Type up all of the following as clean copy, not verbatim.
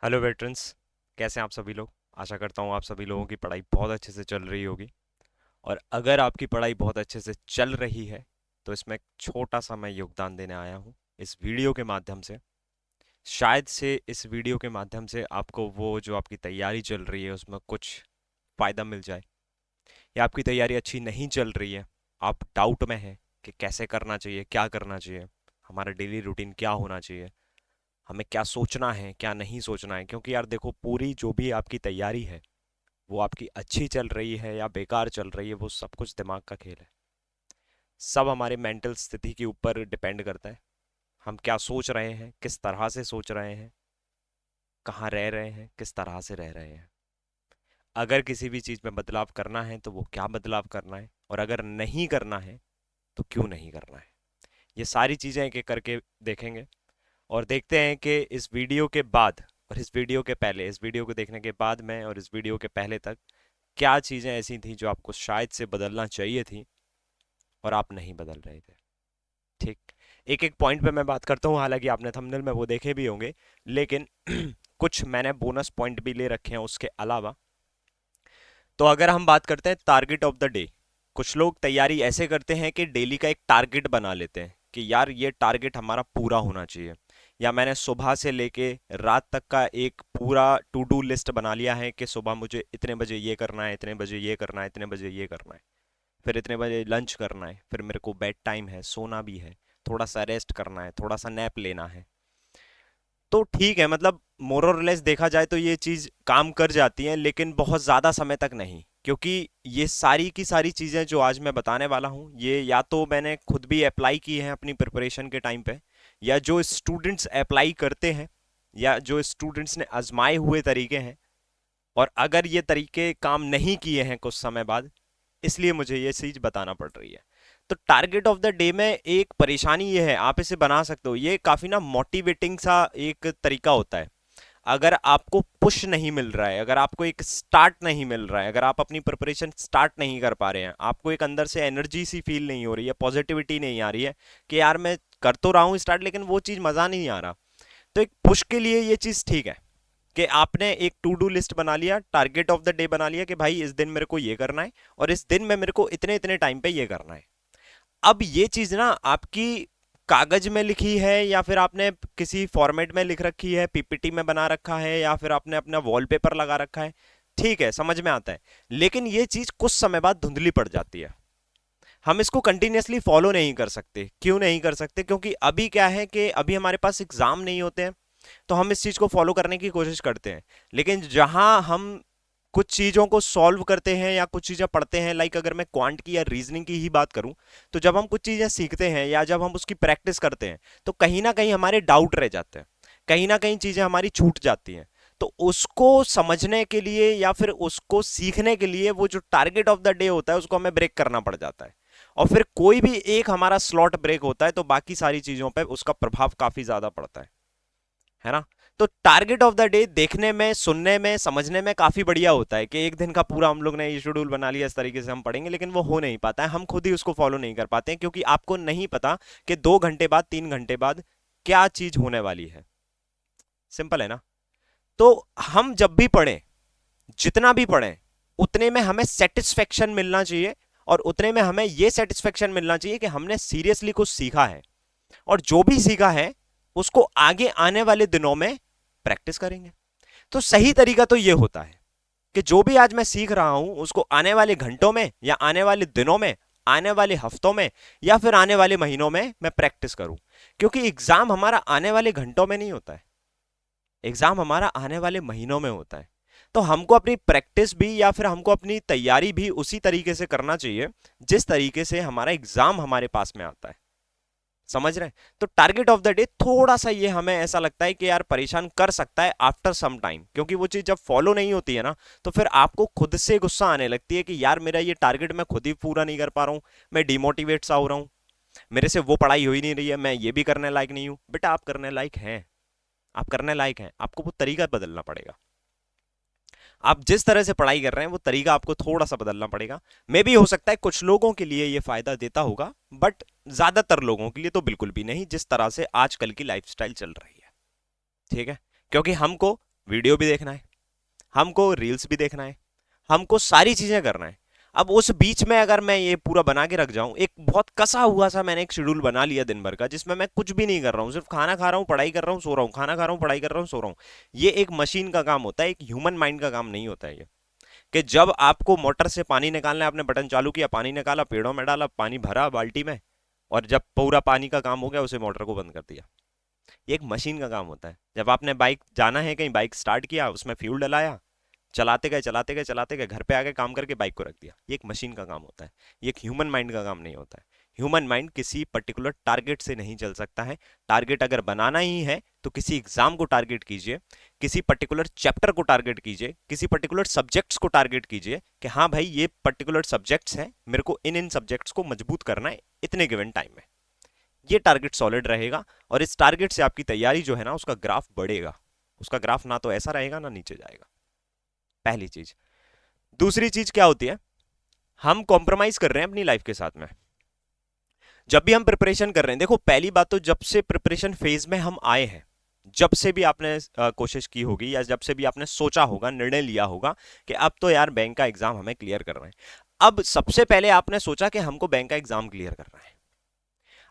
Hello veterans. कैसे हैं आप सभी लोग। आशा करता हूँ आप सभी लोगों की पढ़ाई बहुत अच्छे से चल रही होगी। और अगर आपकी पढ़ाई बहुत अच्छे से चल रही है तो इसमें एक छोटा सा मैं योगदान देने आया हूँ इस वीडियो के माध्यम से। शायद से इस वीडियो के माध्यम से आपको वो जो आपकी तैयारी चल रही है उसमें कुछ फ़ायदा मिल जाए, या आपकी तैयारी अच्छी नहीं चल रही है, आप डाउट में हैं कि कैसे करना चाहिए, क्या करना चाहिए, हमारा डेली रूटीन क्या होना चाहिए, हमें क्या सोचना है क्या नहीं सोचना है। क्योंकि यार देखो, पूरी जो भी आपकी तैयारी है वो आपकी अच्छी चल रही है या बेकार चल रही है, वो सब कुछ दिमाग का खेल है। सब हमारे मेंटल स्थिति के ऊपर डिपेंड करता है। हम क्या सोच रहे हैं, किस तरह से सोच रहे हैं, कहाँ रह रहे हैं, किस तरह से रह रहे हैं। अगर किसी भी चीज़ में बदलाव करना है तो वो क्या बदलाव करना है, और अगर नहीं करना है तो क्यों नहीं करना है। ये सारी चीज़ें एक एक करके देखेंगे। और देखते हैं कि इस वीडियो के बाद और इस वीडियो के पहले, इस वीडियो को देखने के बाद में और इस वीडियो के पहले तक क्या चीज़ें ऐसी थी जो आपको शायद से बदलना चाहिए थी और आप नहीं बदल रहे थे। ठीक। एक एक पॉइंट पे मैं बात करता हूँ, हालांकि आपने थंबनेल में वो देखे भी होंगे, लेकिन कुछ मैंने बोनस पॉइंट भी ले रखे हैं उसके अलावा। तो अगर हम बात करते हैं टारगेट ऑफ द डे, कुछ लोग तैयारी ऐसे करते हैं कि डेली का एक टारगेट बना लेते हैं कि यार ये टारगेट हमारा पूरा होना चाहिए, या मैंने सुबह से लेके रात तक का एक पूरा टू डू लिस्ट बना लिया है कि सुबह मुझे इतने बजे ये करना है, इतने बजे ये करना है, इतने बजे ये करना है, फिर इतने बजे लंच करना है, फिर मेरे को बेड टाइम है, सोना भी है, थोड़ा सा रेस्ट करना है, थोड़ा सा नैप लेना है। तो ठीक है, मतलब मोर और लेस देखा जाए तो ये चीज काम कर जाती है, लेकिन बहुत ज्यादा समय तक नहीं। क्योंकि ये सारी की सारी चीजें जो आज मैं बताने वाला हूँ, ये या तो मैंने खुद भी अप्लाई की है अपनी प्रिपरेशन के टाइम पे, या जो स्टूडेंट्स अप्लाई करते हैं, या जो स्टूडेंट्स ने आजमाए हुए तरीके हैं। और अगर ये तरीके काम नहीं किए हैं कुछ समय बाद, इसलिए मुझे ये चीज बताना पड़ रही है। तो टारगेट ऑफ द डे में एक परेशानी ये है, आप इसे बना सकते हो, ये काफी ना मोटिवेटिंग सा एक तरीका होता है। अगर आपको पुश नहीं मिल रहा है, अगर आपको एक स्टार्ट नहीं मिल रहा है, अगर आप अपनी प्रिपरेशन स्टार्ट नहीं कर पा रहे हैं, आपको एक अंदर से एनर्जी सी फील नहीं हो रही है, पॉजिटिविटी नहीं आ रही है कि यार मैं कर तो रहा हूँ स्टार्ट लेकिन वो चीज मजा नहीं आ रहा, तो एक पुश के लिए ये चीज ठीक है कि आपने एक टू डू लिस्ट बना लिया, टारगेट ऑफ द डे बना लिया कि भाई इस दिन मेरे को ये करना है और इस दिन में मेरे को इतने इतने टाइम पे ये करना है। अब ये चीज ना आपकी कागज में लिखी है, या फिर आपने किसी फॉर्मेट में लिख रखी है, पीपीटी में बना रखा है, या फिर आपने अपना वॉलपेपर लगा रखा है, ठीक है, समझ में आता है। लेकिन ये चीज कुछ समय बाद धुंधली पड़ जाती है। हम इसको कंटिन्यूअसली फॉलो नहीं कर सकते। क्यों नहीं कर सकते? क्योंकि अभी क्या है कि अभी हमारे पास एग्जाम नहीं होते हैं, तो हम इस चीज को फॉलो करने की कोशिश करते हैं। लेकिन जहां हम कुछ चीजों को सॉल्व करते हैं या कुछ चीजें पढ़ते हैं, लाइक अगर मैं क्वांट की या रीजनिंग की ही बात करूं, तो जब हम कुछ चीजें सीखते हैं या जब हम उसकी प्रैक्टिस करते हैं, तो कहीं ना कहीं हमारे डाउट रह जाते हैं, कहीं ना कहीं चीजें हमारी छूट जाती हैं। तो उसको समझने के लिए या फिर उसको सीखने के लिए वो जो टारगेट ऑफ द डे होता है उसको हमें ब्रेक करना पड़ जाता है। और फिर कोई भी एक हमारा स्लॉट ब्रेक होता है तो बाकी सारी चीजों पर उसका प्रभाव काफी ज्यादा पड़ता है ना। तो टारगेट ऑफ द डे देखने में, सुनने में, समझने में काफी बढ़िया होता है कि एक दिन का पूरा हम लोग ने ये शेड्यूल बना लिया, इस तरीके से हम पढ़ेंगे, लेकिन वो हो नहीं पाता है, हम खुद ही उसको फॉलो नहीं कर पाते हैं, क्योंकि आपको नहीं पता कि 2 घंटे बाद, 3 घंटे बाद क्या चीज होने वाली है। सिंपल है ना। तो हम जब भी पढ़ें, जितना भी पढ़ें, उतने में हमें सेटिस्फेक्शन मिलना चाहिए, और उतने में हमें यह सेटिस्फेक्शन मिलना चाहिए कि हमने सीरियसली कुछ सीखा है, और जो भी सीखा है उसको आगे आने वाले दिनों में प्रैक्टिस करेंगे। तो सही तरीका तो यह होता है कि जो भी आज मैं सीख रहा हूं उसको आने वाले घंटों में या आने वाले दिनों में, आने वाले हफ्तों में, या फिर आने वाले महीनों में मैं प्रैक्टिस करूं। क्योंकि एग्जाम हमारा आने वाले घंटों में नहीं होता है, एग्जाम हमारा आने वाले महीनों में होता है। तो हमको अपनी प्रैक्टिस भी या फिर हमको अपनी तैयारी भी उसी तरीके से करना चाहिए जिस तरीके से हमारा एग्जाम हमारे पास में आता है। समझ रहे हैं? तो टारगेट ऑफ द डे थोड़ा सा ये हमें ऐसा लगता है कि यार परेशान कर सकता है आफ्टर सम टाइम, क्योंकि वो चीज जब फॉलो नहीं होती है ना, तो फिर आपको खुद से गुस्सा आने लगती है कि यार मेरा ये टारगेट मैं खुद ही पूरा नहीं कर पा रहा हूं, मैं डिमोटिवेट सा हो रहा हूं, मेरे से वो पढ़ाई हो ही नहीं रही है, मैं ये भी करने लायक नहीं हूं। बेटा आप करने लायक हैं, आप करने लायक हैं, आपको वो तरीका बदलना पड़ेगा। आप जिस तरह से पढ़ाई कर रहे हैं वो तरीका आपको थोड़ा सा बदलना पड़ेगा। मे भी हो सकता है कुछ लोगों के लिए ये फायदा देता होगा, बट ज्यादातर लोगों के लिए तो बिल्कुल भी नहीं, जिस तरह से आजकल की लाइफस्टाइल चल रही है। ठीक है। क्योंकि हमको वीडियो भी देखना है, हमको रील्स भी देखना है, हमको सारी चीजें करना है। अब उस बीच में अगर मैं ये पूरा बना के रख जाऊं, एक बहुत कसा हुआ सा मैंने एक शेड्यूल बना लिया दिन भर का, जिसमें मैं कुछ भी नहीं कर रहा हूं, सिर्फ खाना खा रहा हूं, पढ़ाई कर रहा हूं, सो रहा हूं, खाना खा रहा हूं, पढ़ाई कर रहा हूं, सो रहा हूं। ये एक मशीन का काम होता है, एक ह्यूमन माइंड का काम नहीं होता है ये। कि जब आपको मोटर से पानी निकालना है, आपने बटन चालू किया, पानी निकाला, पेड़ों में डाला, पानी भरा बाल्टी में, और जब पूरा पानी का काम हो गया उसे मोटर को बंद कर दिया। ये एक मशीन का काम होता है। जब आपने बाइक जाना है कहीं, बाइक स्टार्ट किया, उसमें फ्यूल डलाया, चलाते गए चलाते गए चलाते गए, घर पे आके काम करके बाइक को रख दिया। ये एक मशीन का काम होता है, ये एक ह्यूमन माइंड का काम नहीं होता है। ह्यूमन माइंड किसी पर्टिकुलर टारगेट से नहीं चल सकता है। टारगेट अगर बनाना ही है तो किसी एग्जाम को टारगेट कीजिए, किसी पर्टिकुलर चैप्टर को टारगेट कीजिए, किसी पर्टिकुलर सब्जेक्ट्स को टारगेट कीजिए कि हाँ भाई ये पर्टिकुलर सब्जेक्ट्स हैं, मेरे को इन इन सब्जेक्ट्स को मजबूत करना है इतने गिवन टाइम में। ये टारगेट सॉलिड रहेगा, और इस टारगेट से आपकी तैयारी जो है ना, उसका ग्राफ बढ़ेगा। उसका ग्राफ ना तो ऐसा रहेगा ना नीचे जाएगा। पहली चीज। दूसरी चीज क्या होती है, हम कॉम्प्रोमाइज कर रहे हैं अपनी लाइफ के साथ में। जब भी हम प्रिपरेशन कर रहे हैं, देखो पहली बात तो जब से प्रिपरेशन फेज में हम आए हैं, जब से भी आपने कोशिश की होगी, या जब से भी आपने सोचा होगा, निर्णय लिया होगा कि अब तो यार बैंक का एग्जाम हमें क्लियर करना है। अब सबसे पहले आपने सोचा कि हमको बैंक का एग्जाम क्लियर करना है।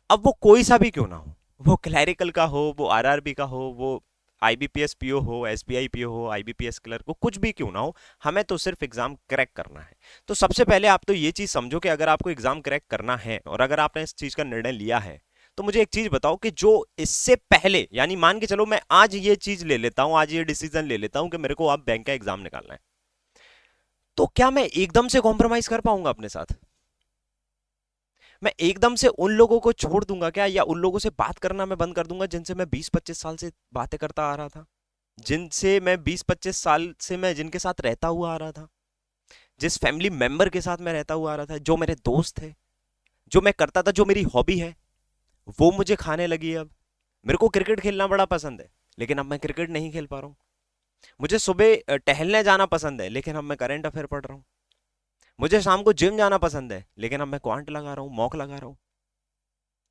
अब वो कोई सा भी क्यों ना हो, वो क्लैरिकल का हो, वो आरआरबी का हो, वो आईबीपीएस पीओ हो, एसबीआई पीओ हो, आईबीपीएस क्लर्क हो, कुछ भी क्यों ना हो, हमें तो सिर्फ एग्जाम क्रैक करना है। तो सबसे पहले आप तो ये चीज समझो कि अगर आपको एग्जाम क्रैक करना है, और अगर आपने इस चीज का निर्णय लिया है, तो मुझे एक चीज बताओ कि जो इससे पहले, यानी मान के चलो मैं आज ये चीज ले लेता हूं, आज ये डिसीजन ले लेता हूं कि मेरे को अब बैंक का एग्जाम निकालना है, तो क्या मैं एकदम से कॉम्प्रोमाइज कर पाऊंगा अपने साथ? मैं एकदम से उन लोगों को छोड़ दूंगा क्या, या उन लोगों से बात करना मैं बंद कर दूंगा जिनसे मैं 20-25 साल से बातें करता आ रहा था, जिनसे मैं 20-25 साल से मैं जिनके साथ रहता हुआ आ रहा था, जिस फैमिली मेंबर के साथ मैं रहता हुआ आ रहा था, जो मेरे दोस्त थे, जो मैं करता था, जो मेरी हॉबी है, वो मुझे खाने लगी है अब। मेरे को क्रिकेट खेलना बड़ा पसंद है, लेकिन अब मैं क्रिकेट नहीं खेल पा रहा हूँ। मुझे सुबह टहलने जाना पसंद है, लेकिन अब मैं करंट अफेयर पढ़ रहा हूँ। मुझे शाम को जिम जाना पसंद है, लेकिन अब मैं क्वांट लगा रहा हूँ, मॉक लगा रहा हूँ।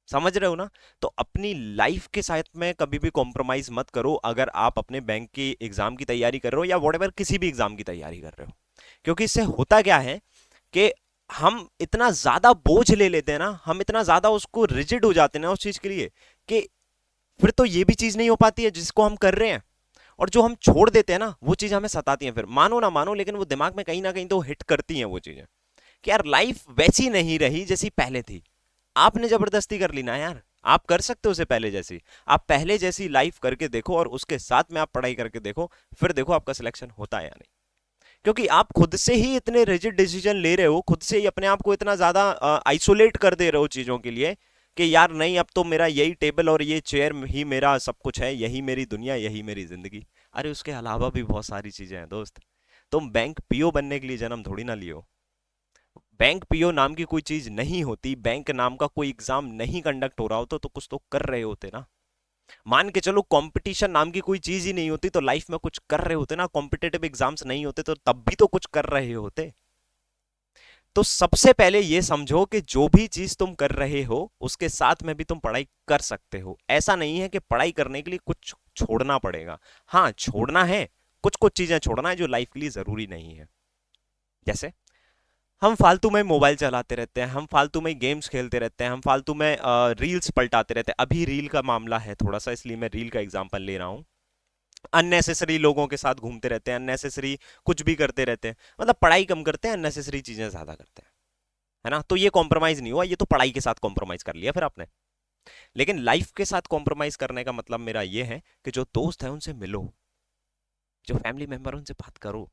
समझ रहे हो ना? तो अपनी लाइफ के साथ में कभी भी कॉम्प्रोमाइज मत करो, अगर आप अपने बैंक की एग्जाम की तैयारी कर रहे हो, या वॉट किसी भी एग्जाम की तैयारी कर रहे हो। क्योंकि इससे होता क्या है कि हम इतना ज्यादा बोझ ले लेते हैं ना, हम इतना ज्यादा उसको रिजिड हो जाते हैं ना उस चीज के लिए, कि फिर तो ये भी चीज नहीं हो पाती है जिसको हम कर रहे हैं। और जो हम छोड़ देते हैं ना, वो चीज हमें सताती है, फिर मानो ना मानो, लेकिन वो दिमाग में कहीं ना कहीं तो हिट करती हैं वो चीजें, कि यार लाइफ वैसी नहीं रही जैसी पहले थी। आपने जबरदस्ती कर ली ना यार, आप कर सकते हो उसे पहले जैसी। आप पहले जैसी लाइफ करके देखो, और उसके साथ में आप पढ़ाई करके देखो, फिर देखो आपका सिलेक्शन होता है या नहीं। क्योंकि आप खुद से ही इतने रिजिड डिसीजन ले रहे हो, खुद से ही अपने आप को इतना ज्यादा आइसोलेट कर दे रहे हो चीजों के लिए, कि यार नहीं, अब तो मेरा यही टेबल और ये चेयर ही मेरा सब कुछ है, यही मेरी दुनिया, यही मेरी जिंदगी। अरे उसके अलावा भी बहुत सारी चीजें हैं दोस्त। तुम बैंक पीओ बनने के लिए जन्म थोड़ी ना लियो। बैंक पीओ नाम की कोई चीज नहीं होती, बैंक नाम का कोई एग्जाम नहीं कंडक्ट हो रहा होता तो कुछ तो कर रहे होते ना। मान के चलो कंपटीशन नाम की कोई चीज ही नहीं होती तो लाइफ में कुछ कर रहे होते ना, कॉम्पिटेटिव एग्जाम्स नहीं होते तो तब भी तो कुछ कर रहे होते। तो सबसे पहले ये समझो कि जो भी चीज तुम कर रहे हो उसके साथ में भी तुम पढ़ाई कर सकते हो। ऐसा नहीं है कि पढ़ाई करने के लिए कुछ छोड़ना पड़ेगा। हाँ छोड़ना है, कुछ कुछ चीजें छोड़ना है जो लाइफ के लिए जरूरी नहीं है। जैसे हम फालतू में मोबाइल चलाते रहते हैं, हम फालतू में गेम्स खेलते रहते हैं, हम फालतू में रील्स पलटाते रहते हैं। अभी रील का मामला है थोड़ा सा, इसलिए मैं रील का एग्जांपल ले रहा हूँ। अननेसेसरी लोगों के साथ घूमते रहते हैं, अननेसेसरी कुछ भी करते रहते हैं, मतलब पढ़ाई कम करते हैं, अननेसेसरी चीजें ज्यादा करते हैं, है ना? तो ये कॉम्प्रोमाइज नहीं हुआ, ये तो पढ़ाई के साथ कॉम्प्रोमाइज कर लिया फिर आपने। लेकिन लाइफ के साथ कॉम्प्रोमाइज करने का मतलब मेरा ये है कि जो दोस्त है उनसे मिलो, जो फैमिली मेंबर उनसे बात करो।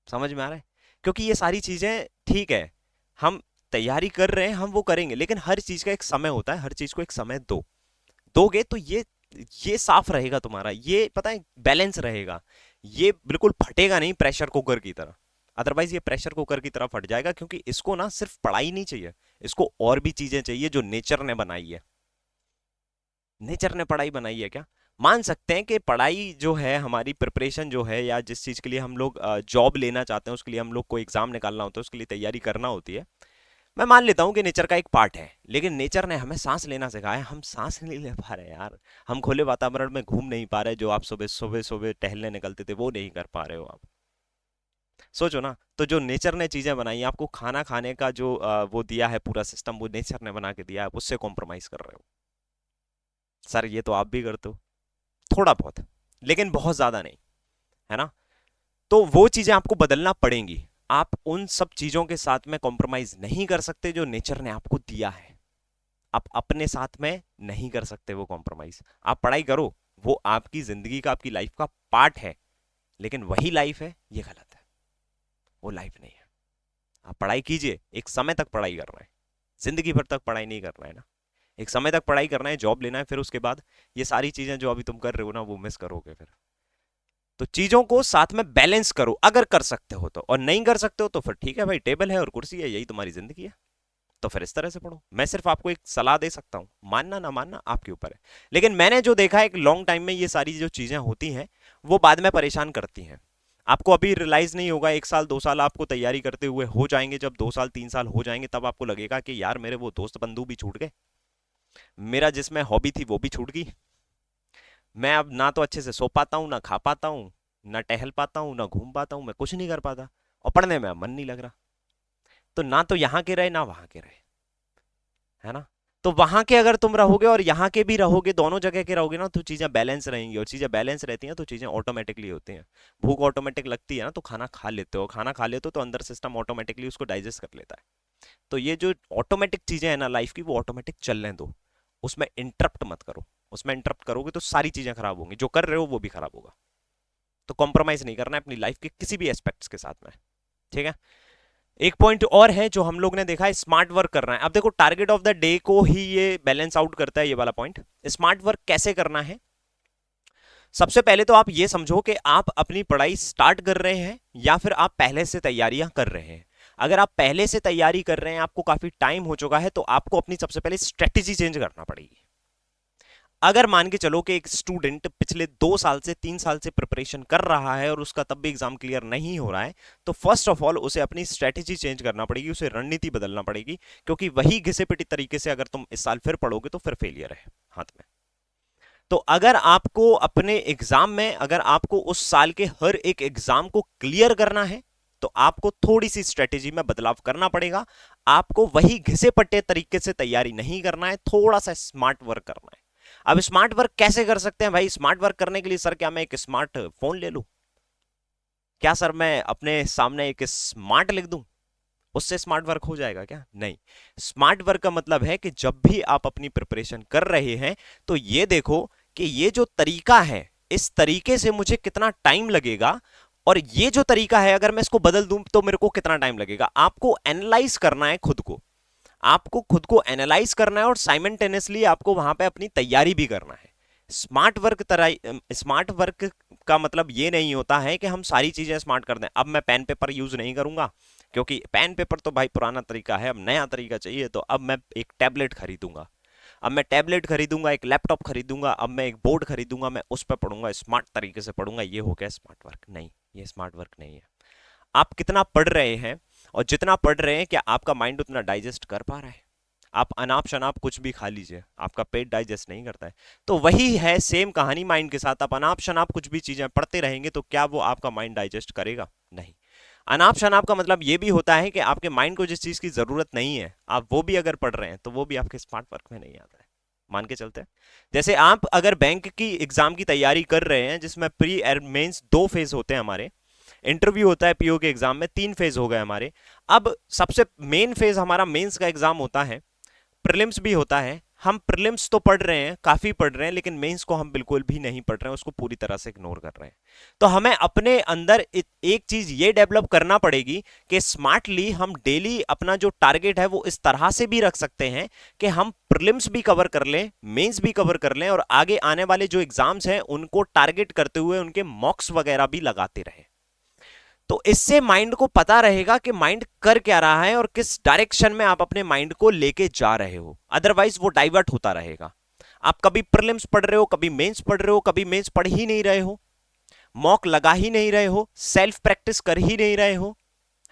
समझ में आ रहा है? क्योंकि ये सारी चीजें ठीक है, हम तैयारी कर रहे हैं, हम वो करेंगे, लेकिन हर चीज का एक समय होता है, हर चीज को एक समय दो। दोगे तो ये साफ रहेगा तुम्हारा, ये पता है बैलेंस रहेगा, ये बिल्कुल फटेगा नहीं प्रेशर कुकर की तरह। अदरवाइज ये प्रेशर कुकर की तरह फट जाएगा, क्योंकि इसको ना सिर्फ पढ़ाई नहीं चाहिए, इसको और भी चीजें चाहिए जो नेचर ने बनाई है। नेचर ने पढ़ाई बनाई है क्या? मान सकते हैं कि पढ़ाई जो है, हमारी प्रिपरेशन जो है, या जिस चीज के लिए हम लोग जॉब लेना चाहते हैं, उसके लिए हम लोग को एग्जाम निकालना होता है, उसके लिए तैयारी करना होती है, मैं मान लेता हूँ कि नेचर का एक पार्ट है, लेकिन नेचर ने हमें सांस लेना सिखाया, हम सांस नहीं ले पा रहे यार। हम खुले वातावरण में घूम नहीं पा रहे, जो आप सुबह सुबह सुबह टहलने निकलते थे वो नहीं कर पा रहे हो आप। सोचो ना, तो जो नेचर ने चीजें बनाई, आपको खाना खाने का जो वो दिया है पूरा सिस्टम, वो नेचर ने बना के दिया है, उससे कॉम्प्रोमाइज कर रहे हो। सर ये तो आप भी करते हो थोड़ा बहुत, लेकिन बहुत ज्यादा नहीं, है ना? तो वो चीजें आपको बदलना पड़ेंगी। आप उन सब चीजों के साथ में कॉम्प्रोमाइज नहीं कर सकते जो नेचर ने आपको दिया है। आप अपने साथ में नहीं कर सकते वो कॉम्प्रोमाइज। आप पढ़ाई करो, वो आपकी जिंदगी का, आपकी लाइफ का पार्ट है, लेकिन वही लाइफ है ये गलत है। वो लाइफ नहीं है। आप पढ़ाई कीजिए, एक समय तक पढ़ाई करना है, जिंदगी भर तक पढ़ाई नहीं करना है ना। एक समय तक पढ़ाई करना है, जॉब लेना है, फिर उसके बाद ये सारी चीजें जो अभी तुम कर रहे हो ना वो मिस करोगे फिर। तो चीजों को साथ में बैलेंस करो अगर कर सकते हो तो, और नहीं कर सकते हो तो फिर ठीक है भाई, टेबल है और कुर्सी है, यही तुम्हारी जिंदगी है, तो फिर इस तरह से पढ़ो। मैं सिर्फ आपको एक सलाह दे सकता हूं, मानना ना मानना आपके ऊपर है। लेकिन मैंने जो देखा है एक लॉन्ग टाइम में ये सारी जो चीजें होती हैं वो बाद में परेशान करती हैं। आपको अभी रियलाइज नहीं होगा, 1 साल 2 साल आपको तैयारी करते हुए हो जाएंगे, जब 2 साल 3 साल हो जाएंगे तब आपको लगेगा कि यार मेरे वो दोस्त बंधु भी छूट गए, मेरा जिसमें हॉबी थी वो भी छूट गई। मैं अब ना तो अच्छे से सो पाता हूँ, ना खा पाता हूँ, ना टहल पाता हूँ, ना घूम पाता हूँ, मैं कुछ नहीं कर पाता, और पढ़ने में मन नहीं लग रहा। तो ना तो यहाँ के रहे ना वहां के रहे, है ना? तो वहां के अगर तुम रहोगे और यहाँ के भी रहोगे, दोनों जगह के रहोगे ना, तो चीजें बैलेंस रहेंगी, और चीजें बैलेंस रहती हैं तो चीजें ऑटोमेटिकली होती हैं। भूख ऑटोमेटिक लगती है ना, तो खाना खा लेते हो, खाना खा लेते हो तो अंदर सिस्टम ऑटोमेटिकली उसको डाइजेस्ट कर लेता है। तो ये जो ऑटोमेटिक चीजें हैं ना लाइफ की, वो ऑटोमेटिक चलने दो, उसमें इंटरप्ट मत करो। उसमें इंटरप्ट करोगे तो सारी चीजें खराब होंगी, जो कर रहे हो वो भी खराब होगा। तो कॉम्प्रोमाइज नहीं करना है अपनी लाइफ के किसी भी एस्पेक्ट्स के साथ में, ठीक है? एक पॉइंट और है जो हम लोग ने देखा है, स्मार्ट वर्क करना है। अब देखो, टारगेट ऑफ द डे को ही ये बैलेंस आउट करता है, ये वाला पॉइंट। स्मार्ट वर्क कैसे करना है? सबसे पहले तो आप ये समझो कि आप अपनी पढ़ाई स्टार्ट कर रहे हैं या फिर आप पहले से तैयारियां कर रहे हैं। अगर आप पहले से तैयारी कर रहे हैं, आपको काफी टाइम हो चुका है, तो आपको अपनी सबसे पहले स्ट्रेटेजी चेंज करना पड़ेगी। अगर मान के चलो कि एक स्टूडेंट पिछले 2 साल से 3 साल से प्रिपरेशन कर रहा है और उसका तब भी एग्जाम क्लियर नहीं हो रहा है, तो फर्स्ट ऑफ ऑल उसे अपनी स्ट्रेटेजी चेंज करना पड़ेगी, उसे रणनीति बदलना पड़ेगी, क्योंकि वही घिसे पिटी तरीके से अगर तुम इस साल फिर पढ़ोगे तो फिर फेलियर है हाथ में। तो अगर आपको अपने एग्जाम में, अगर आपको उस साल के हर एक एग्जाम को क्लियर करना है, तो आपको थोड़ी सी स्ट्रेटेजी में बदलाव करना पड़ेगा। आपको वही घिसे पट्टे तरीके से तैयारी नहीं करना है, थोड़ा सा स्मार्ट वर्क करना है। अब स्मार्ट वर्क कैसे कर सकते हैं भाई? स्मार्ट वर्क करने के लिए सर क्या मैं एक स्मार्ट फोन ले लूं? क्या सर मैं अपने सामने एक स्मार्ट लिख दूं, उससे स्मार्ट वर्क हो जाएगा क्या? नहीं। स्मार्ट वर्क का मतलब है कि जब भी आप अपनी प्रिपरेशन कर रहे हैं, तो ये देखो कि ये जो तरीका है, इस तरीके से मुझे कितना टाइम लगेगा, और ये जो तरीका है अगर मैं इसको बदल दूं तो मेरे को कितना टाइम लगेगा। आपको एनालाइज करना है खुद को, आपको खुद को एनालाइज करना है, और साइमल्टेनियसली आपको वहां पे अपनी तैयारी भी करना है। स्मार्ट वर्क का मतलब ये नहीं होता है कि हम सारी चीजें स्मार्ट कर दें। अब मैं पेन पेपर यूज नहीं करूंगा, क्योंकि पेन पेपर तो भाई पुराना तरीका है, अब नया तरीका चाहिए, तो अब मैं एक टैबलेट खरीदूंगा। अब मैं टैबलेट खरीदूंगा, एक लैपटॉप खरीदूंगा, अब मैं एक बोर्ड खरीदूंगा, मैं उस पर पढ़ूंगा, स्मार्ट तरीके से पढ़ूंगा, ये हो गया स्मार्ट वर्क? नहीं, ये स्मार्ट वर्क नहीं है। आप कितना पढ़ रहे हैं, और जितना पढ़ रहे हैं क्या आपका माइंड उतना डाइजेस्ट कर पा रहा है? आप अनाप शनाप कुछ भी खा लीजिए, आपका पेट डाइजेस्ट नहीं करता है। तो वही है सेम कहानी माइंड के साथ। आप अनाप शनाप कुछ भी चीजें पढ़ते रहेंगे तो क्या वो आपका माइंड डाइजेस्ट करेगा? नहीं। अनाप शनाप का मतलब ये भी होता है कि आपके माइंड को जिस चीज की जरूरत नहीं है, आप वो भी अगर पढ़ रहे हैं तो वो भी आपके स्मार्ट वर्क में नहीं आता है। मान के चलते हैं, जैसे आप अगर बैंक की एग्जाम की तैयारी कर रहे हैं, जिसमें प्री और मेंस 2 फेज होते हैं हमारे, इंटरव्यू होता है पीओ के एग्जाम में 3 फेज हो गए हमारे। अब सबसे मेन फेज हमारा मेंस का एग्जाम होता है, प्रीलिम्स भी होता है। हम प्रीलिम्स तो पढ़ रहे हैं, काफी पढ़ रहे हैं, लेकिन मेंस को हम बिल्कुल भी नहीं पढ़ रहे हैं, उसको पूरी तरह से इग्नोर कर रहे हैं। तो हमें अपने अंदर एक चीज ये डेवलप करना पड़ेगी कि स्मार्टली हम डेली अपना जो टारगेट है वो इस तरह से भी रख सकते हैं कि हम प्रीलिम्स भी कवर कर लें, मेंस भी कवर कर लें, और आगे आने वाले जो एग्जाम्स हैं उनको टारगेट करते हुए उनके मॉक्स वगैरह भी लगाते रहें। तो इससे माइंड को पता रहेगा कि माइंड कर क्या रहा है और किस डायरेक्शन में आप अपने माइंड को लेके जा रहे हो। अदरवाइज वो डाइवर्ट होता रहेगा। आप कभी प्रीलिम्स पढ़ रहे हो, कभी मेंस पढ़ रहे हो, कभी मेंस पढ़ ही नहीं रहे हो, मॉक लगा ही नहीं रहे हो, सेल्फ प्रैक्टिस कर ही नहीं रहे हो,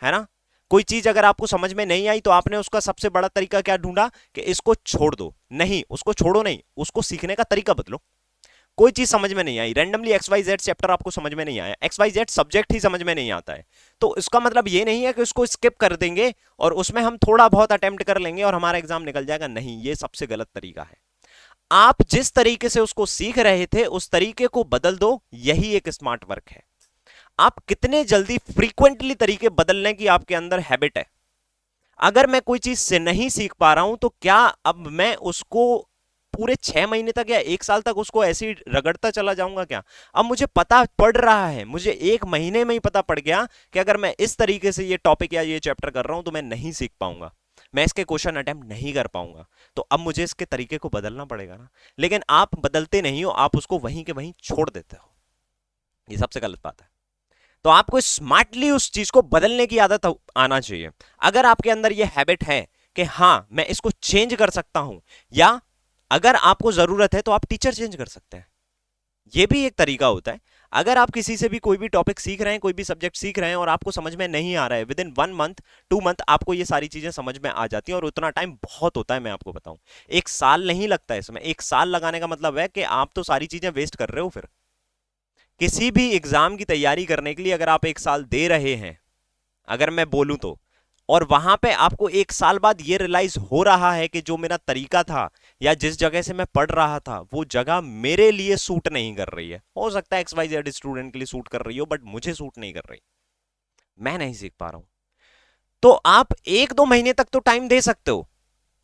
है ना? कोई चीज अगर आपको समझ में नहीं आई तो आपने उसका सबसे बड़ा तरीका क्या ढूंढा कि इसको छोड़ दो। नहीं, उसको छोड़ो नहीं, उसको सीखने का तरीका बदलो। कोई चीज समझ में नहीं आई, randomly X Y Z chapter आपको समझ में नहीं आया, एक्स वाई जेड सब्जेक्ट ही समझ में नहीं आता है, तो इसका मतलब ये नहीं है कि उसको स्किप कर देंगे और उसमें हम थोड़ा बहुत अटेम्प्ट कर लेंगे और हमारा एग्जाम निकल जाएगा। नहीं, ये सबसे गलत तरीका है। आप जिस तरीके से उसको सीख रहे थे उस तरीके को बदल दो, यही एक स्मार्ट वर्क है। आप कितने जल्दी फ्रीक्वेंटली तरीके बदलने की आपके अंदर हैबिट है। अगर मैं कोई चीज से नहीं सीख पा रहा हूं तो क्या अब मैं उसको पूरे 6 महीने तक या 1 साल तक उसको ऐसे ही रगड़ता चला जाऊंगा क्या? अब मुझे पता पड़ रहा है, मुझे 1 महीने में ही पता पड़ गया कि अगर मैं इस तरीके से ये टॉपिक या ये चैप्टर कर रहा हूं तो मैं नहीं सीख पाऊंगा, मैं इसके क्वेश्चन अटेम्प्ट नहीं कर पाऊंगा, तो अब मुझे इसके तरीके को बदलना पड़ेगा ना। लेकिन आप बदलते नहीं हो, आप उसको वहीं के वहीं छोड़ देते हो, ये सबसे गलत बात है। तो आपको स्मार्टली उस चीज को बदलने की आदत आना चाहिए। अगर आपके अंदर यह हैबिट है कि हाँ मैं इसको चेंज कर सकता हूं, या अगर आपको जरूरत है तो आप टीचर चेंज कर सकते हैं, यह भी एक तरीका होता है। अगर आप किसी से भी कोई भी टॉपिक सीख रहे हैं, कोई भी सब्जेक्ट सीख रहे हैं और आपको समझ में नहीं आ रहा है, विद इन 1 मंथ 2 मंथ आपको ये सारी चीजें समझ में आ जाती हैं, और उतना टाइम बहुत होता है। मैं आपको बताऊं, 1 साल नहीं लगता है इसमें। 1 साल लगाने का मतलब है कि आप तो सारी चीजें वेस्ट कर रहे हो। फिर किसी भी एग्जाम की तैयारी करने के लिए अगर आप 1 साल दे रहे हैं, अगर मैं बोलूं तो, और वहां पे आपको 1 साल बाद ये रियलाइज हो रहा है कि जो मेरा तरीका था या जिस जगह से मैं पढ़ रहा था वो जगह मेरे लिए सूट नहीं कर रही है, हो सकता है एक्स वाई जेड स्टूडेंट के लिए सूट कर रही हो, बट मुझे सूट नहीं कर रही, मैं नहीं सीख पा रहा हूं, तो आप 1-2 महीने तक तो टाइम दे सकते हो।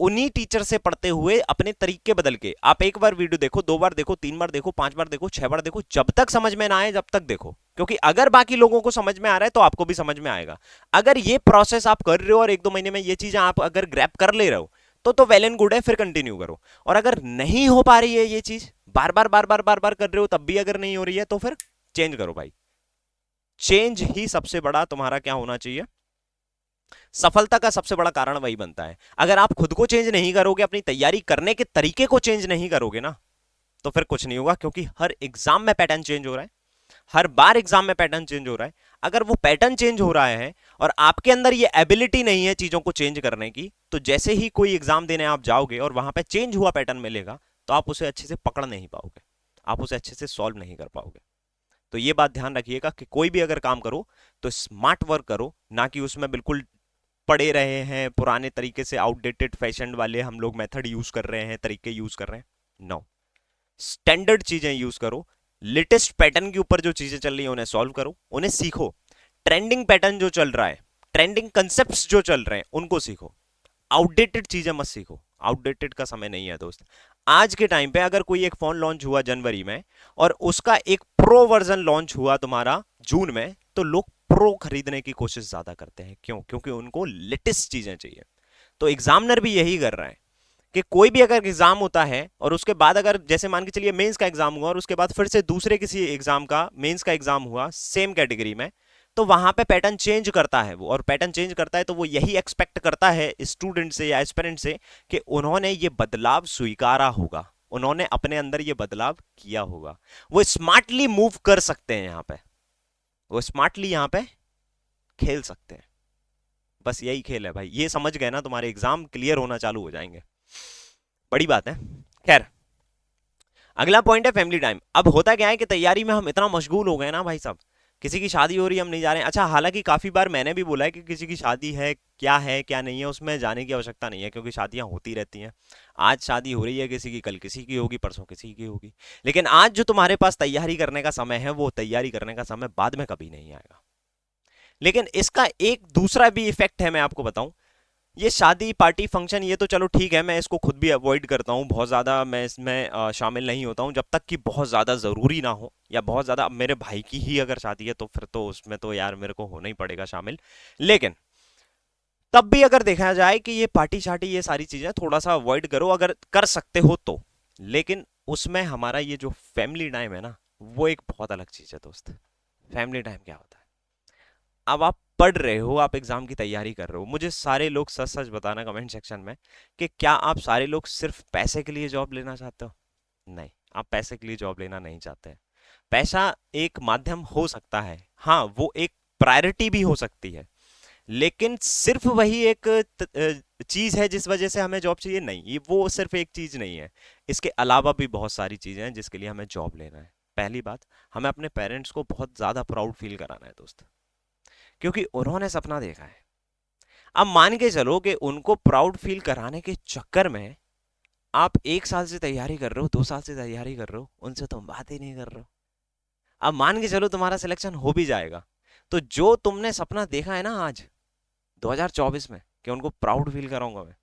उन्हीं टीचर से पढ़ते हुए अपने तरीके बदल के आप एक बार वीडियो देखो, 2 बार देखो, 3 बार देखो, 5 बार देखो, 6 बार देखो, जब तक समझ में ना आए जब तक देखो। क्योंकि अगर बाकी लोगों को समझ में आ रहा है तो आपको भी समझ में आएगा। अगर ये प्रोसेस आप कर रहे हो और 1-2 महीने में ये चीजें आप अगर ग्रैप कर ले रहे हो तो वेल एंड गुड है, फिर कंटिन्यू करो। और अगर नहीं हो पा रही है ये चीज, बार बार बार बार बार बार कर रहे हो तब भी अगर नहीं हो रही है, तो फिर चेंज करो भाई। चेंज ही सबसे बड़ा तुम्हारा क्या होना चाहिए, सफलता का सबसे बड़ा कारण वही बनता है। अगर आप खुद को चेंज नहीं करोगे, अपनी तैयारी करने के तरीके को चेंज नहीं करोगे ना, तो फिर कुछ नहीं होगा। क्योंकि हर एग्जाम में पैटर्न चेंज हो रहा है, हर बार एग्जाम में पैटर्न चेंज हो रहा है। अगर वो पैटर्न चेंज हो रहा है और आपके अंदर ये एबिलिटी नहीं है चीजों को चेंज करने की, तो जैसे ही कोई एग्जाम देने आप जाओगे और वहां पे चेंज हुआ पैटर्न मिलेगा, तो आप उसे अच्छे से पकड़ नहीं पाओगे, आप उसे अच्छे से सॉल्व नहीं कर पाओगे। तो ये बात ध्यान रखिएगा कि कोई भी अगर काम करो तो स्मार्ट वर्क करो, ना कि उसमें बिल्कुल पढ़े रहे हैं पुराने तरीके से, आउटडेटेड फैशन वाले हम लोग मेथड यूज कर रहे हैं, तरीके यूज कर रहे हैं। नो, स्टैंडर्ड चीजें यूज करो, लेटेस्ट पैटर्न के ऊपर जो चीजें चल रही हैं उन्हें सॉल्व करो, उन्हें सीखो। ट्रेंडिंग पैटर्न जो चल रहा है, ट्रेंडिंग कंसेप्ट जो चल रहे हैं उनको सीखो, आउटडेटेड चीजें मत सीखो। आउटडेटेड का समय नहीं है दोस्त। आज के टाइम पे अगर कोई एक फोन लॉन्च हुआ जनवरी में और उसका एक प्रो वर्जन लॉन्च हुआ तुम्हारा जून में, तो लोग प्रो खरीदने की कोशिश ज्यादा करते हैं। क्यों? क्योंकि उनको लेटेस्ट चीजें चाहिए। तो एग्जामिनर भी यही कर रहा है कि कोई भी अगर एग्जाम होता है और उसके बाद अगर जैसे मान के चलिए मेंस का एग्जाम हुआ और उसके बाद फिर से दूसरे किसी एग्जाम का मेंस का एग्जाम हुआ सेम कैटेगरी में, तो वहां पे पैटर्न चेंज करता है वो, और पैटर्न चेंज करता है तो वो यही एक्सपेक्ट करता है स्टूडेंट से या एस्पिरेंट से कि उन्होंने ये बदलाव स्वीकारा होगा, उन्होंने अपने अंदर ये बदलाव किया होगा। वो स्मार्टली मूव कर सकते हैं, यहाँ पे वो स्मार्टली यहाँ पे खेल सकते हैं। बस यही खेल है भाई, ये समझ गए ना, तुम्हारे एग्जाम क्लियर होना चालू हो जाएंगे। बड़ी बात है। खैर, अगला पॉइंट है फैमिली टाइम। अब होता क्या है कि तैयारी में हम इतना मशगूल हो गए ना भाई साहब, किसी की शादी हो रही है हम नहीं जा रहे हैं। अच्छा, हालांकि काफी बार मैंने भी बोला है कि किसी की शादी है क्या नहीं है उसमें जाने की आवश्यकता नहीं है, क्योंकि शादियां होती रहती हैं। आज शादी हो रही है किसी की, कल किसी की होगी, परसों किसी की होगी। लेकिन आज जो तुम्हारे पास तैयारी करने का समय है, वो तैयारी करने का समय बाद में कभी नहीं आएगा। लेकिन इसका एक दूसरा भी इफेक्ट है, मैं आपको बताऊं। ये शादी पार्टी फंक्शन ये तो चलो ठीक है, मैं इसको खुद भी अवॉइड करता हूँ, बहुत ज़्यादा मैं इसमें शामिल नहीं होता हूँ जब तक कि बहुत ज़्यादा ज़रूरी ना हो, या बहुत ज़्यादा। अब मेरे भाई की ही अगर शादी है तो फिर तो उसमें तो यार मेरे को होना ही पड़ेगा शामिल। लेकिन तब भी अगर देखा जाए कि ये पार्टी शार्टी ये सारी चीज़ें थोड़ा सा अवॉइड करो अगर कर सकते हो तो। लेकिन उसमें हमारा ये जो फैमिली टाइम है ना, वो एक बहुत अलग चीज़ है दोस्त। फैमिली टाइम क्या होता है? अब आप पढ़ रहे हो, आप एग्जाम की तैयारी कर रहे हो, मुझे सारे लोग सच सच बताना कमेंट सेक्शन में कि क्या आप सारे लोग सिर्फ पैसे के लिए जॉब लेना चाहते हो? नहीं, आप पैसे के लिए जॉब लेना नहीं चाहते। पैसा एक माध्यम हो सकता है, हाँ वो एक प्रायोरिटी भी हो सकती है, लेकिन सिर्फ वही एक चीज है जिस वजह से हमें जॉब चाहिए, नहीं, ये वो सिर्फ एक चीज नहीं है। इसके अलावा भी बहुत सारी चीजें हैं जिसके लिए हमें जॉब लेना है। पहली बात, हमें अपने पेरेंट्स को बहुत ज्यादा प्राउड फील कराना है दोस्त, क्योंकि उन्होंने सपना देखा है। अब मान के चलो कि उनको प्राउड फील कराने के चक्कर में आप 1 साल से तैयारी कर रहे हो, 2 साल से तैयारी कर रहे हो, उनसे तुम बात ही नहीं कर रहे हो। अब मान के चलो तुम्हारा सिलेक्शन हो भी जाएगा, तो जो तुमने सपना देखा है ना आज 2024 में कि उनको प्राउड फील कराऊंगा मैं,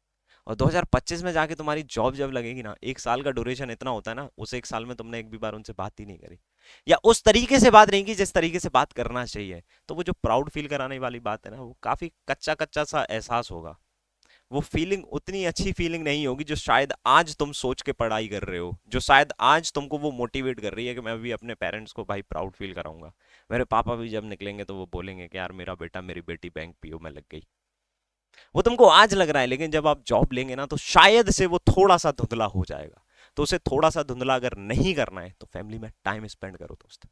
और 2025 में जाके तुम्हारी जॉब जब लगेगी ना, 1 साल का ड्यूरेशन इतना होता है ना, उस 1 साल में तुमने एक भी बार उनसे बात ही नहीं करी, या उस तरीके से बात नहीं की जिस तरीके से बात करना चाहिए, तो वो जो प्राउड फील कराने वाली बात है ना, वो काफी कच्चा कच्चा सा एहसास होगा। वो फीलिंग उतनी अच्छी फीलिंग नहीं होगी जो शायद आज तुम सोच के पढ़ाई कर रहे हो, जो शायद आज तुमको वो मोटिवेट कर रही है कि मैं भी अपने पेरेंट्स को भाई प्राउड फील कराऊंगा। मेरे पापा भी जब निकलेंगे तो वो बोलेंगे कि यार मेरा बेटा मेरी बेटी बैंक पीओ में लग गई। वो तुमको आज लग रहा है, लेकिन जब आप जॉब लेंगे ना तो शायद से वो थोड़ा सा धुंधला हो जाएगा। तो उसे थोड़ा सा धुंधला अगर नहीं करना है तो फैमिली में टाइम स्पेंड करो दोस्त,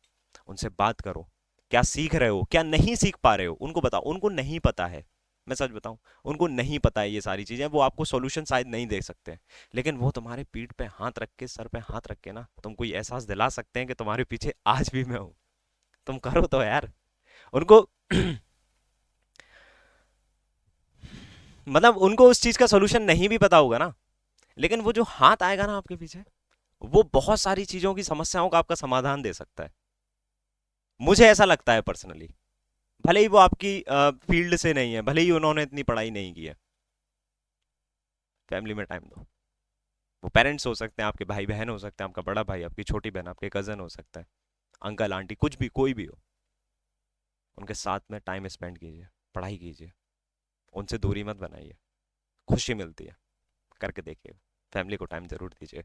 उनसे बात करो, क्या सीख रहे हो, क्या नहीं सीख पा रहे हो, उनको बताओ। उनको नहीं पता है, मैं सच बताऊं, उनको नहीं पता है ये सारी चीजें, वो आपको सॉल्यूशन शायद नहीं दे सकते हैं, लेकिन वो तुम्हारे पीठ पे हाथ रख के, सर पे हाथ रख के ना तुमको ये एहसास दिला सकते हैं कि तुम्हारे पीछे आज भी मैं हूं, तुम करो तो यार। उनको मतलब उनको उस चीज का सॉल्यूशन नहीं भी पता होगा ना, लेकिन वो जो हाथ आएगा ना आपके पीछे, वो बहुत सारी चीजों की समस्याओं का आपका समाधान दे सकता है। मुझे ऐसा लगता है पर्सनली, भले ही वो आपकी फील्ड से नहीं है, भले ही उन्होंने इतनी पढ़ाई नहीं की है, फैमिली में टाइम दो। वो पेरेंट्स हो सकते हैं, आपके भाई बहन हो सकते हैं, आपका बड़ा भाई, आपकी छोटी बहन, आपके कजन हो सकता है, अंकल आंटी, कुछ भी, कोई भी हो, उनके साथ में टाइम स्पेंड कीजिए, पढ़ाई कीजिए, उनसे दूरी मत बनाइए, खुशी मिलती है, करके देखिए, फैमिली को टाइम जरूर दीजिए।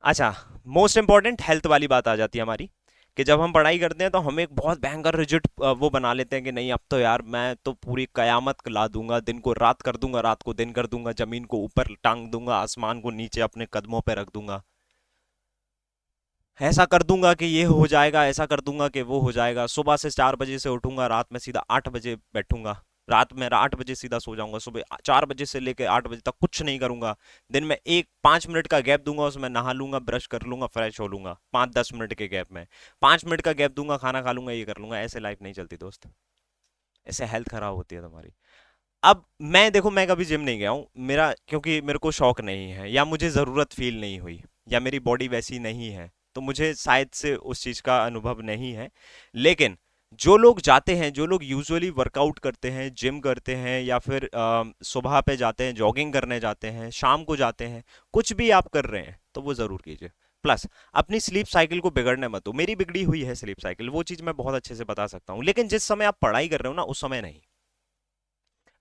अच्छा, मोस्ट इंपॉर्टेंट हेल्थ वाली बात आ जाती है हमारी, कि जब हम पढ़ाई करते हैं तो हम एक बहुत भयंकर रिजिड वो बना लेते हैं कि नहीं अब तो यार मैं तो पूरी कयामत ला दूंगा, दिन को रात कर दूंगा, रात को दिन कर दूंगा, जमीन को ऊपर टांग दूंगा, आसमान को नीचे अपने कदमों पे रख दूंगा, ऐसा कर दूंगा कि ये हो जाएगा, ऐसा कर दूंगा कि वो हो जाएगा, सुबह से 4 बजे से उठूंगा, रात में सीधा 8 बजे बैठूंगा, रात में 8 बजे सीधा सो जाऊंगा, सुबह 4 बजे से लेकर 8 बजे तक कुछ नहीं करूंगा, दिन में एक 5 मिनट का गैप दूंगा, उसमें नहा लूंगा, ब्रश कर लूंगा, फ्रेश हो लूंगा, 5-10 मिनट के गैप में, 5 मिनट का गैप दूंगा, खाना खा लूंगा, ये कर लूंगा। ऐसे लाइफ नहीं चलती दोस्त, ऐसे हेल्थ खराब होती है तुम्हारी। अब मैं देखो, मैं कभी जिम नहीं गया हूँ, मेरा क्योंकि मेरे को शौक नहीं है, या मुझे ज़रूरत फील नहीं हुई, या मेरी बॉडी वैसी नहीं है, तो मुझे शायद से उस चीज़ का अनुभव नहीं है। लेकिन जो लोग जाते हैं, जो लोग यूजुअली वर्कआउट करते हैं, जिम करते हैं, या फिर सुबह पे जाते हैं, जॉगिंग करने जाते हैं, शाम को जाते हैं, कुछ भी आप कर रहे हैं तो वो ज़रूर कीजिए। प्लस अपनी स्लीप साइकिल को बिगड़ने मत दो। मेरी बिगड़ी हुई है स्लीप साइकिल, वो चीज़ मैं बहुत अच्छे से बता सकता हूँ, लेकिन जिस समय आप पढ़ाई कर रहे हो ना उस समय नहीं।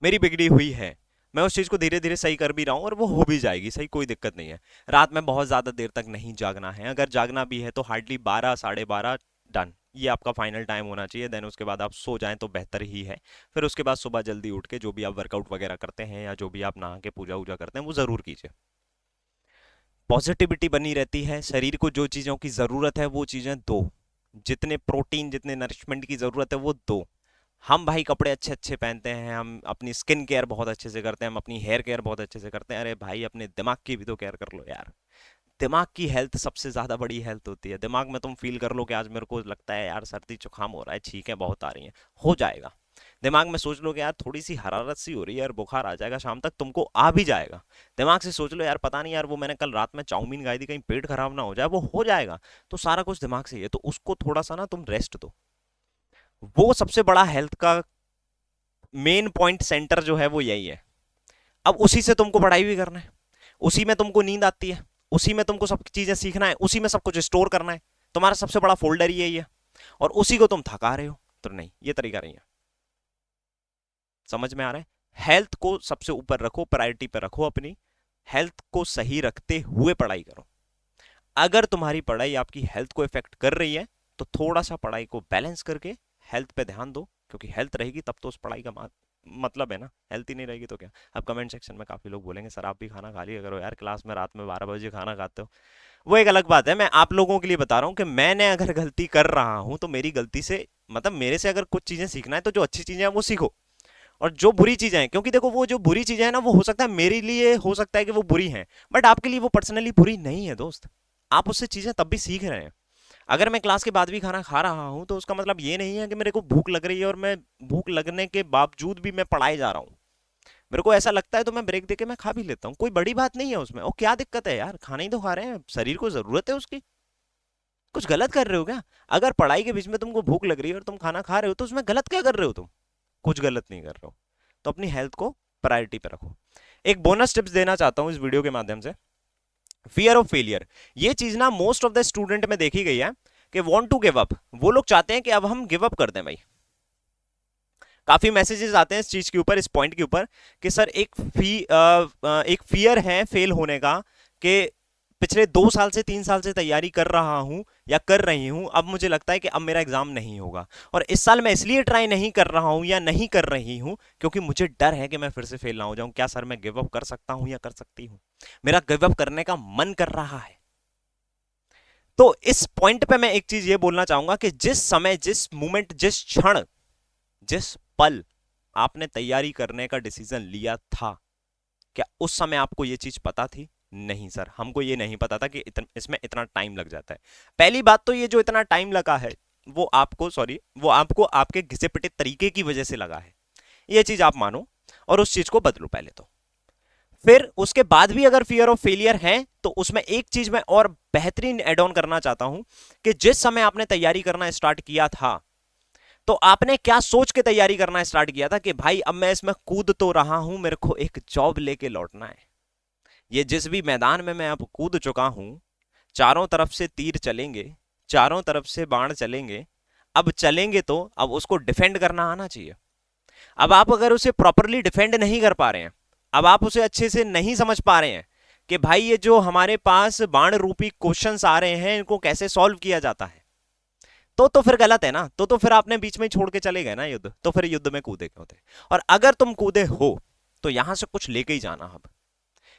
मेरी बिगड़ी हुई है, मैं उस चीज को धीरे धीरे सही कर भी रहा हूँ, और वो हो भी जाएगी सही, कोई दिक्कत नहीं है। रात में बहुत ज्यादा देर तक नहीं जागना है, अगर जागना भी है तो हार्डली 12 साढ़े 12, डन, ये आपका फाइनल टाइम होना चाहिए। देन उसके बाद आप सो जाएं तो बेहतर ही है। फिर उसके बाद सुबह जल्दी उठ के जो भी आप वर्कआउट वगैरह करते हैं, या जो भी आप नहा के पूजा वूजा करते हैं, वो जरूर कीजिए। पॉजिटिविटी बनी रहती है, शरीर को जो चीज़ों की ज़रूरत है वो चीज़ें दो, जितने प्रोटीन, जितने नरिशमेंट की ज़रूरत है वो दो। हम भाई कपड़े अच्छे अच्छे पहनते हैं, हम अपनी स्किन केयर बहुत अच्छे से करते हैं, हम अपनी हेयर केयर बहुत अच्छे से करते हैं, अरे भाई अपने दिमाग की भी तो केयर कर लो यार। दिमाग की हेल्थ सबसे ज़्यादा बड़ी हेल्थ होती है। दिमाग में तुम फील कर लो कि आज मेरे को लगता है यार सर्दी जुकाम हो रहा है, छींकें बहुत आ रही हैं, हो जाएगा। दिमाग में सोच लो कि यार थोड़ी सी हरारत सी हो रही है यार, बुखार आ जाएगा शाम तक, तुमको आ भी जाएगा। दिमाग से सोच लो यार पता नहीं यार वो मैंने कल रात में चाउमीन खाई थी, कहीं पेट खराब ना हो जाए, वो हो जाएगा। तो सारा कुछ दिमाग से ही है, तो उसको थोड़ा सा ना तुम रेस्ट दो। वो सबसे बड़ा हेल्थ का मेन पॉइंट सेंटर जो है वो यही है। अब उसी से तुमको पढ़ाई भी करना है, उसी में तुमको नींद आती है, उसी में तुमको सब चीजें सीखना है, उसी में सब कुछ स्टोर करना है। तुम्हारा सबसे बड़ा फोल्डर ही यही है, और उसी को तुम थका रहे हो। तो नहीं, ये तरीका नहीं है। समझ में आ रहा है? हेल्थ को सबसे ऊपर रखो, प्रायोरिटी पे रखो अपनी। हेल्थ को सही रखते हुए पढ़ाई करो। अगर तुम्हारी पढ़ाई आपकी हेल्थ को इफेक्ट कर रही है तो थोड़ा सा पढ़ाई को बैलेंस करके हेल्थ पे ध्यान दो, क्योंकि हेल्थ रहेगी तब तो उस पढ़ाई का मतलब है ना। हेल्थ ही नहीं रहेगी तो क्या। अब कमेंट सेक्शन में काफी लोग बोलेंगे सर आप भी खाना खा लिया करो यार, क्लास में रात में 12 बजे खाना खाते हो। वो एक अलग बात है। मैं आप लोगों के लिए बता रहा हूँ कि मैंने अगर गलती कर रहा हूं तो मेरी गलती से मतलब मेरे से अगर कुछ चीजें सीखना है तो जो अच्छी चीजें हैं वो सीखो, और जो बुरी चीजें हैं, क्योंकि देखो वो जो बुरी चीजें हैं ना वो हो सकता है मेरे लिए हो सकता है कि वो बुरी हैं, बट आपके लिए वो पर्सनली बुरी नहीं है दोस्त। आप उससे चीजें तब भी सीख रहे हैं। अगर मैं क्लास के बाद भी खाना खा रहा हूं तो उसका मतलब ये नहीं है कि मेरे को भूख लग रही है और मैं भूख लगने के बावजूद भी मैं पढ़ाई जा रहा हूँ। मेरे को ऐसा लगता है तो मैं ब्रेक देके मैं खा भी लेता हूँ, कोई बड़ी बात नहीं है उसमें। और क्या दिक्कत है यार, खाना ही तो खा रहे हैं, शरीर को जरूरत है उसकी। कुछ गलत कर रहे हो क्या? अगर पढ़ाई के बीच में तुमको भूख लग रही है और तुम खाना खा रहे हो तो उसमें गलत क्या कर रहे हो तुम? कुछ गलत नहीं कर रहे हो। तो अपनी हेल्थ को प्रायोरिटी पे रखो। एक बोनस टिप्स देना चाहता हूं इस वीडियो के माध्यम से। फियर ऑफ फेलियर, ये चीज ना मोस्ट ऑफ द स्टूडेंट में देखी गई है कि वांट टू गिव अप, वो लोग चाहते हैं कि अब हम गिव अप कर दें भाई। काफी मैसेजेस आते हैं इस चीज के ऊपर, इस पॉइंट के ऊपर कि सर एक फियर है फेल होने का, कि पिछले 2 साल से 3 साल से तैयारी कर रहा हूं या कर रही हूं, अब मुझे लगता है कि अब मेरा एग्जाम नहीं होगा, और इस साल मैं इसलिए ट्राई नहीं कर रहा हूं या नहीं कर रही हूं क्योंकि मुझे डर है कि मैं फिर से फेल ना हो जाऊं। क्या सर मैं गिव अप कर सकता हूं या कर सकती हूं? मेरा गिव अप करने का मन कर रहा है। तो इस पॉइंट पे मैं एक चीज ये बोलना चाहूंगा कि जिस समय, जिस मोमेंट, जिस क्षण, जिस पल आपने तैयारी करने का डिसीजन लिया था, क्या उस समय आपको ये चीज पता थी? नहीं सर, हमको ये नहीं पता था कि इसमें इतना टाइम लग जाता है। पहली बात तो ये जो इतना टाइम लगा है वो आपको आपके घिसे पिटे तरीके की वजह से लगा है। ये चीज आप मानो और उस चीज को बदलो पहले तो। फिर उसके बाद भी अगर फियर ऑफ फेलियर है तो उसमें एक चीज मैं और बेहतरीन एड ऑन करना चाहता हूं कि जिस समय आपने तैयारी करना स्टार्ट किया था तो आपने क्या सोच के तैयारी करना स्टार्ट किया था कि भाई अब मैं इसमें कूद तो रहा हूं, मेरे को एक जॉब लेके लौटना है। ये जिस भी मैदान में मैं अब कूद चुका हूं, चारों तरफ से तीर चलेंगे, चारों तरफ से बाण चलेंगे, अब चलेंगे तो अब उसको डिफेंड करना आना चाहिए। अब आप अगर उसे प्रॉपरली डिफेंड नहीं कर पा रहे हैं, अब आप उसे अच्छे से नहीं समझ पा रहे हैं कि भाई ये जो हमारे पास बाण रूपी क्वेश्चंस आ रहे हैं इनको कैसे सॉल्व किया जाता है, तो फिर गलत है ना। तो फिर आपने बीच में छोड़ के चले गए ना युद्ध, तो फिर युद्ध में कूदे क्यों थे? और अगर तुम कूदे हो तो यहां से कुछ लेके ही जाना अब,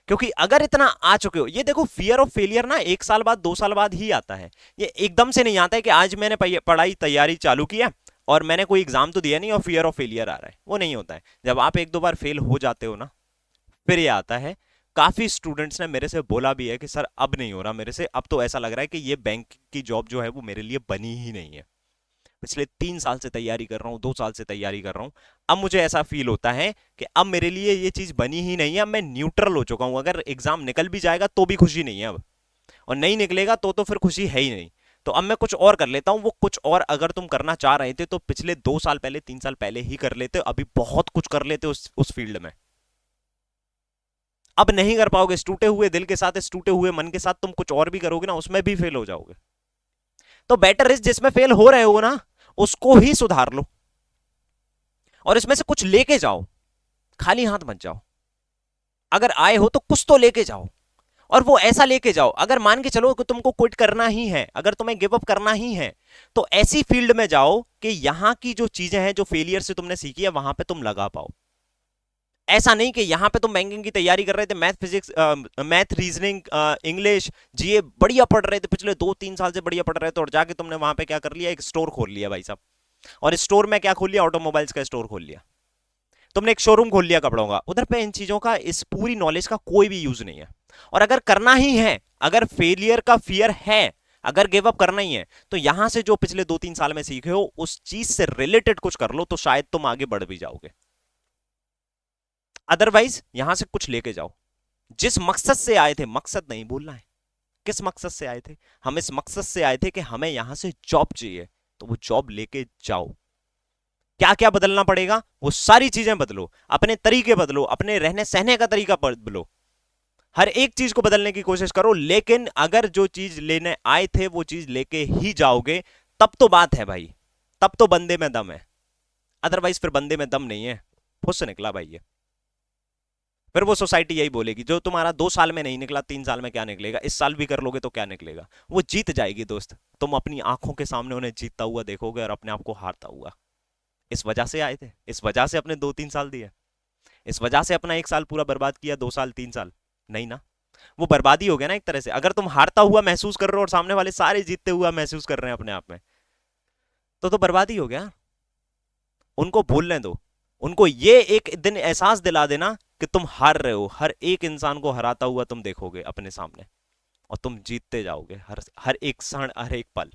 क्योंकि अगर इतना आ चुके हो, ये देखो फियर ऑफ फेलियर ना 1 साल बाद 2 साल बाद ही आता है। ये एकदम से नहीं आता है कि आज मैंने पढ़ाई तैयारी चालू किया और मैंने कोई एग्जाम तो दिया नहीं और फियर ऑफ फेलियर आ रहा है, वो नहीं होता है। जब आप एक दो बार फेल हो जाते हो ना फिर ये आता है। काफी स्टूडेंट्स ने मेरे से बोला भी है कि सर अब नहीं हो रहा मेरे से, अब तो ऐसा लग रहा है कि ये बैंक की जॉब जो है वो मेरे लिए बनी ही नहीं है। पिछले 3 साल से तैयारी कर रहा हूँ, 2 साल से तैयारी कर रहा हूँ, अब मुझे ऐसा फील होता है कि अब मेरे लिए ये चीज बनी ही नहीं है। अब मैं न्यूट्रल हो चुका हूं, अगर एग्जाम निकल भी जाएगा तो भी खुशी नहीं है अब, और नहीं निकलेगा तो फिर खुशी है ही नहीं। तो अब मैं कुछ और कर लेता हूं। वो कुछ और अगर तुम करना चाह रहे थे तो पिछले 2 साल पहले 3 साल पहले ही कर लेते, अभी बहुत कुछ कर लेते उस फील्ड में। अब नहीं कर पाओगे, इस टूटे हुए दिल के साथ, इस टूटे हुए मन के साथ तुम कुछ और भी करोगे ना उसमें भी फेल हो जाओगे। तो बेटर इस जिसमें फेल हो रहे हो ना उसको ही सुधार लो और इसमें से कुछ लेके जाओ, खाली हाथ मत जाओ। अगर आए हो तो कुछ तो लेके जाओ, और वो ऐसा लेके जाओ। अगर मान के चलो कि तुमको क्विट करना ही है, अगर तुम्हें गिव अप करना ही है, तो ऐसी फील्ड में जाओ कि यहां की जो चीजें हैं जो फेलियर से तुमने सीखी है वहां पे तुम लगा पाओ। ऐसा नहीं कि यहां पे तुम बैंकिंग की तैयारी कर रहे थे, math physics, math reasoning, English, GA बढ़िया पढ़ रहे थे, पिछले 2-3 साल से बढ़िया पढ़ रहे थे, और जाके तुमने वहां पे क्या कर लिया, एक स्टोर खोल लिया भाई साहब। और स्टोर में क्या खोल लिया, ऑटोमोबाइल्स का स्टोर खोल लिया, तुमने एक शोरूम खोल लिया कपड़ों का। उधर पे इन चीजों का, इस पूरी नॉलेज का कोई भी यूज नहीं है। और अगर करना ही है, अगर फेलियर का फियर है, अगर गिव अप करना ही है, तो यहां से जो पिछले 2-3 साल में सीखे हो उस चीज से रिलेटेड कुछ कर लो, तो शायद तुम आगे बढ़ भी जाओगे। अदरवाइज यहां से कुछ लेके जाओ। जिस मकसद से आए थे, मकसद नहीं बोलना है, किस मकसद से आए थे? हम इस मकसद से आए थे कि हमें यहां से जॉब चाहिए, तो वो जॉब लेके जाओ। क्या क्या बदलना पड़ेगा वो सारी चीजें बदलो, अपने तरीके बदलो, अपने रहने सहने का तरीका बदलो, हर एक चीज को बदलने की कोशिश करो। लेकिन अगर जो चीज लेने आए थे वो चीज लेके ही जाओगे तब तो बात है भाई, तब तो बंदे में दम है। अदरवाइज फिर बंदे में दम नहीं है, फुस निकला भाई ये। फिर वो सोसाइटी यही बोलेगी जो तुम्हारा 2 साल में नहीं निकला 3 साल में क्या निकलेगा, इस साल भी कर लोगे तो क्या निकलेगा। वो जीत जाएगी दोस्त, तुम अपनी आंखों के सामने उन्हें जीतता हुआ देखोगे और अपने आप को हारता हुआ। इस वजह से आए थे, इस वजह से अपने 2-3 साल दिए, इस वजह से अपना 1 साल पूरा बर्बाद किया, 2 साल 3 साल नहीं ना। वो बर्बादी हो गया ना एक तरह से। अगर तुम हारता हुआ महसूस कर रहे हो और सामने वाले सारे जीतते हुआ महसूस कर रहे हैं अपने आप में, तो बर्बादी हो गया। उनको भूलने दो। उनको ये एक दिन एहसास दिला देना कि तुम हार रहे हो। हर एक इंसान को हराता हुआ तुम देखोगे अपने सामने, और तुम जीतते जाओगे हर हर एक क्षण, हर एक पल।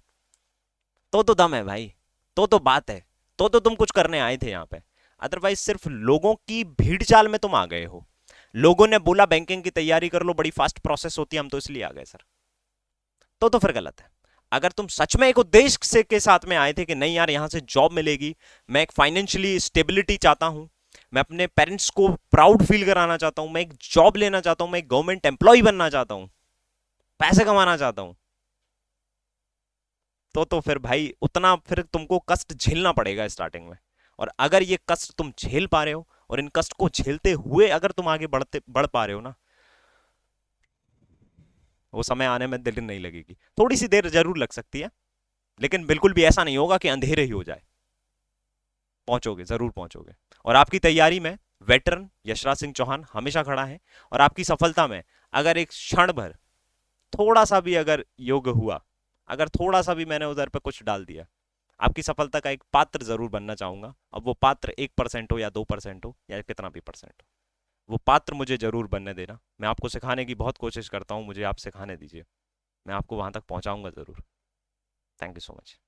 तो दम है भाई, तो बात है। तो तुम कुछ करने आए थे यहाँ पे। अदरवाइज सिर्फ लोगों की भीड़ चाल में तुम आ गए हो। लोगों ने बोला बैंकिंग की तैयारी कर लो, बड़ी फास्ट प्रोसेस होती है, हम तो इसलिए आ गए सर। तो फिर गलत है। अगर तुम सच में एक उद्देश्य से के साथ में आए थे कि नहीं यार, यहां से जॉब मिलेगी, मैं एक फाइनेंशियली स्टेबिलिटी चाहता हूं, मैं अपने पेरेंट्स को प्राउड फील कराना चाहता हूं, मैं एक जॉब लेना चाहता हूं, मैं एक गवर्नमेंट एम्प्लॉय बनना चाहता हूं, पैसे कमाना चाहता हूं, तो फिर भाई उतना फिर तुमको कष्ट झेलना पड़ेगा स्टार्टिंग में। और अगर ये कष्ट तुम झेल पा रहे हो, और इन कष्ट को झेलते हुए अगर तुम आगे बढ़ पा रहे हो ना, वो समय आने में देर नहीं लगेगी। थोड़ी सी देर जरूर लग सकती है, लेकिन बिल्कुल भी ऐसा नहीं होगा कि अंधेरे ही हो जाए। पहुंचोगे, जरूर पहुंचोगे। और आपकी तैयारी में वेटरन यशराज सिंह चौहान हमेशा खड़ा है। और आपकी सफलता में अगर एक क्षण भर थोड़ा सा भी अगर योग हुआ, अगर थोड़ा सा भी मैंने उधर पे कुछ डाल दिया, आपकी सफलता का एक पात्र जरूर बनना चाहूंगा। अब वो पात्र 1% हो या 2% हो या कितना भी परसेंट हो, वो पात्र मुझे जरूर बनने देना। मैं आपको सिखाने की बहुत कोशिश करता हूँ, मुझे आप सिखाने दीजिए, मैं आपको वहां तक पहुंचाऊंगा जरूर। Thank you so much.